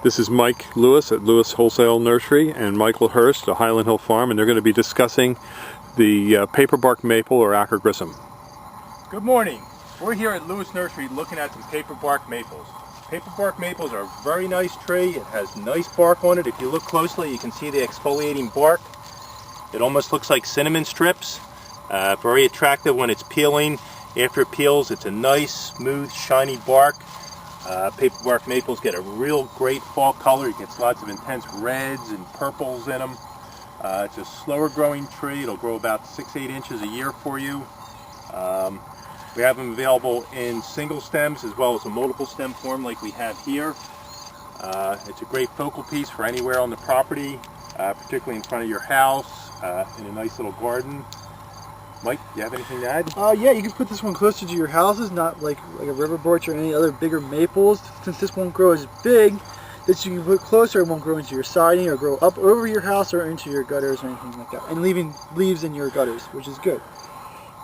This is Mike Lewis at Lewis Wholesale Nursery and Michael Hurst at Highland Hill Farm, and they're going to be discussing the paperbark maple or Acker grissom. Good morning. We're here at Lewis Nursery looking at some paperbark maples. Paperbark maples are a very nice tree. It has nice bark on it. If you look closely, you can see the exfoliating bark. It almost looks like cinnamon strips. Very attractive when it's peeling. After it peels, it's a nice, smooth, shiny bark. Paperbark maples get a real great fall color. It gets lots of intense reds and purples in them. It's a slower growing tree. It'll grow about 6-8 inches a year for you. We have them available in single stems as well as a multiple stem form like we have here. It's a great focal piece for anywhere on the property, particularly in front of your house, in a nice little garden. Mike, do you have anything to add? Yeah, you can put this one closer to your houses, not like a river birch or any other bigger maples. Since this won't grow as big, that you can put closer, it won't grow into your siding or grow up over your house or into your gutters or anything like that. And leaving leaves in your gutters, which is good.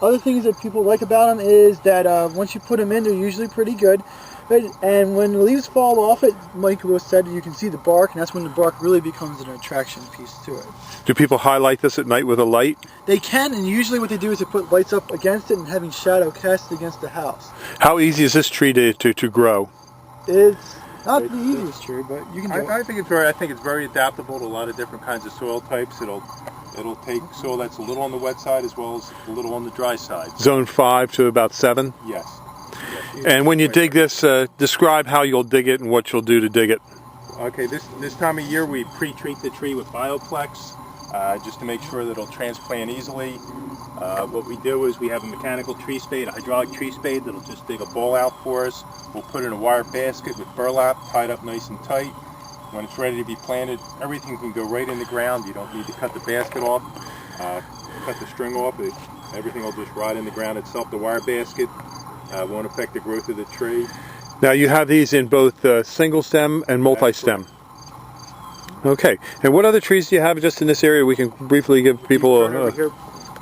Other things that people like about them is that once you put them in, they're usually pretty good. And when the leaves fall off it, like Lewis said, you can see the bark, and that's when the bark really becomes an attraction piece to it. Do people highlight this at night with a light? They can, and usually what they do is they put lights up against it and having shadow cast against the house. How easy is this tree to grow? It's not the easiest tree, but you can do it. I think it's very adaptable to a lot of different kinds of soil types. It'll take soil that's a little on the wet side as well as a little on the dry side. Zone 5 to about 7? Yes. And when you dig this, describe how you'll dig it and what you'll do to dig it. Okay, this time of year we pre-treat the tree with Bioplex just to make sure that it'll transplant easily. What we do is we have a mechanical tree spade, a hydraulic tree spade that'll just dig a bowl out for us. We'll put it in a wire basket with burlap tied up nice and tight. When it's ready to be planted, everything can go right in the ground. You don't need to cut the basket off, cut the string off. Everything will just rot in the ground itself. The wire basket won't affect the growth of the tree. Now you have these in both single stem and multi-stem. Okay. And what other trees do you have just in this area? We can briefly give people over here,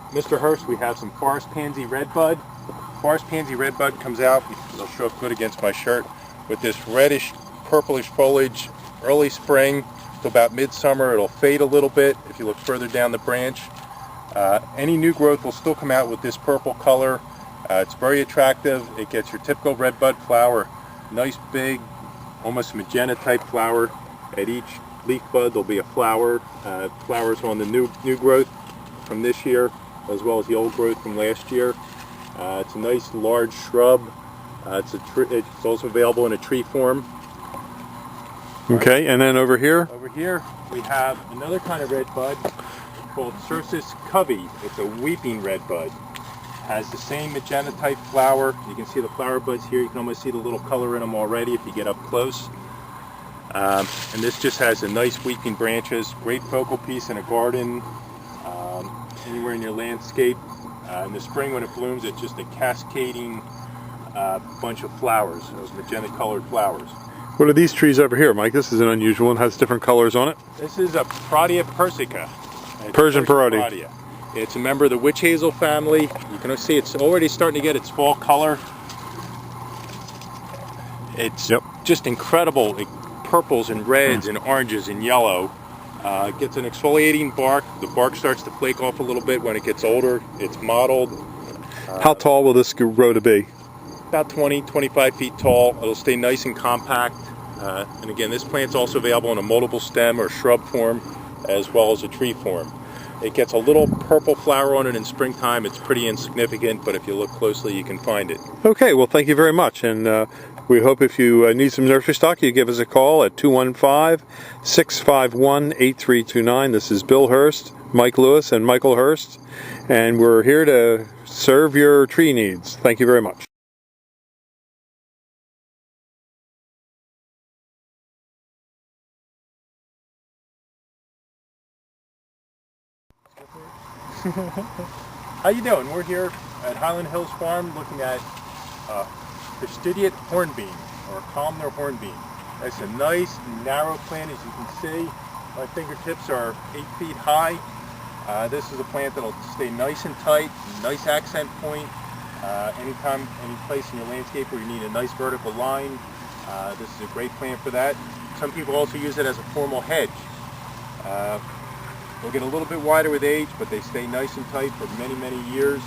Mr. Hurst, we have some forest pansy redbud. Forest pansy redbud comes out, it'll show up good against my shirt, with this reddish, purplish foliage. Early spring to about midsummer, it'll fade a little bit if you look further down the branch. Any new growth will still come out with this purple color. It's very attractive. It gets your typical redbud flower, nice big, almost magenta type flower. At each leaf bud there'll be a flower. Flowers on the new growth from this year as well as the old growth from last year. It's a nice large shrub. It's also available in a tree form. Okay, and then over here? Over here we have another kind of redbud called Cercis covey. It's a weeping redbud. Has the same magenta type flower. You can see the flower buds here. You can almost see the little color in them already if you get up close. And this just has a nice weeping branches. Great focal piece in a garden, anywhere in your landscape. In the spring when it blooms, it's just a cascading bunch of flowers, those magenta colored flowers. What are these trees over here, Mike? This is an unusual one. Has different colors on it. This is a Paradia persica. Persian Paradia. It's a member of the witch hazel family. You can see it's already starting to get its fall color. It's just incredible. Purples and reds and oranges and yellow. It gets an exfoliating bark. The bark starts to flake off a little bit when it gets older. It's mottled. How tall will this grow to be? About 20-25 feet tall. It'll stay nice and compact. And again, this plant's also available in a multiple stem or shrub form as well as a tree form. It gets a little purple flower on it in springtime. It's pretty insignificant, but if you look closely you can find it. Okay, well thank you very much, and we hope if you need some nursery stock you give us a call at 215-651-8329. This is Bill Hurst, Mike Lewis, and Michael Hurst, and we're here to serve your tree needs. Thank you very much. How you doing? We're here at Highland Hills Farm looking at fastidiate hornbeam, or columnar hornbeam. It's a nice narrow plant, as you can see. My fingertips are 8 feet high. This is a plant that'll stay nice and tight, nice accent point. Any place in your landscape where you need a nice vertical line, this is a great plant for that. some people also use it as a formal hedge. They'll get a little bit wider with age, but they stay nice and tight for many, many years.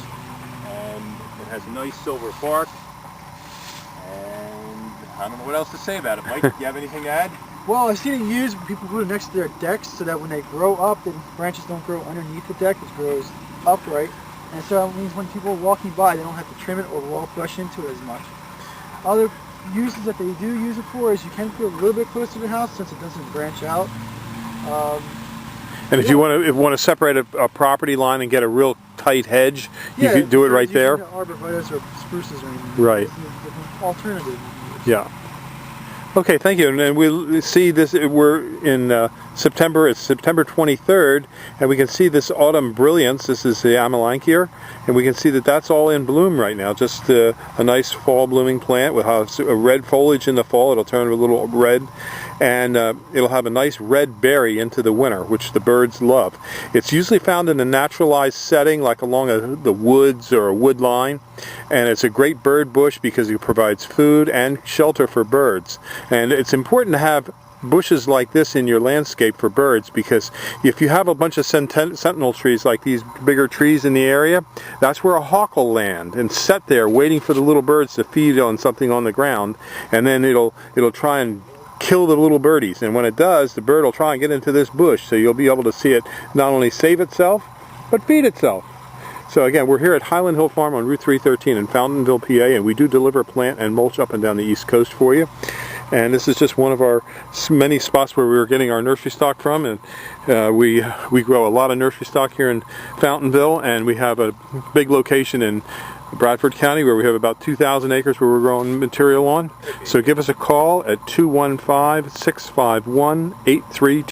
And it has nice silver bark. And I don't know what else to say about it. Mike, do you have anything to add? Well, I've seen it used when people put it next to their decks so that when they grow up, the branches don't grow underneath the deck, it grows upright. And so that means when people are walking by, they don't have to trim it or wall brush into it as much. Other uses that they do use it for is you can put it a little bit closer to the house since it doesn't branch out. And if you want to separate a property line and get a real tight hedge, you can do it right there. Arborvitaes or spruces or anything. Right. Alternative. Yeah. Okay, thank you. And then we see this, we're in September, it's September 23rd, and we can see this autumn brilliance. This is the Amelanchier, and we can see that that's all in bloom right now. Just a nice fall blooming plant with a red foliage in the fall. It'll turn a little red, and it'll have a nice red berry into the winter, which the birds love. It's usually found in a naturalized setting, like along the woods or a wood line, and it's a great bird bush because it provides food and shelter for birds. And it's important to have bushes like this in your landscape for birds, because if you have a bunch of sentinel trees like these bigger trees in the area, that's where a hawk will land and sit there waiting for the little birds to feed on something on the ground, and then it'll try and kill the little birdies, and when it does, the bird will try and get into this bush, so you'll be able to see it not only save itself but feed itself. So again, we're here at Highland Hill Farm on Route 313 in Fountainville, PA, and we do deliver plant and mulch up and down the East Coast for you. And this is just one of our many spots where we were getting our nursery stock from, and we grow a lot of nursery stock here in Fountainville, and we have a big location in Bradford County where we have about 2,000 acres where we're growing material on. So give us a call at 215-651-8322.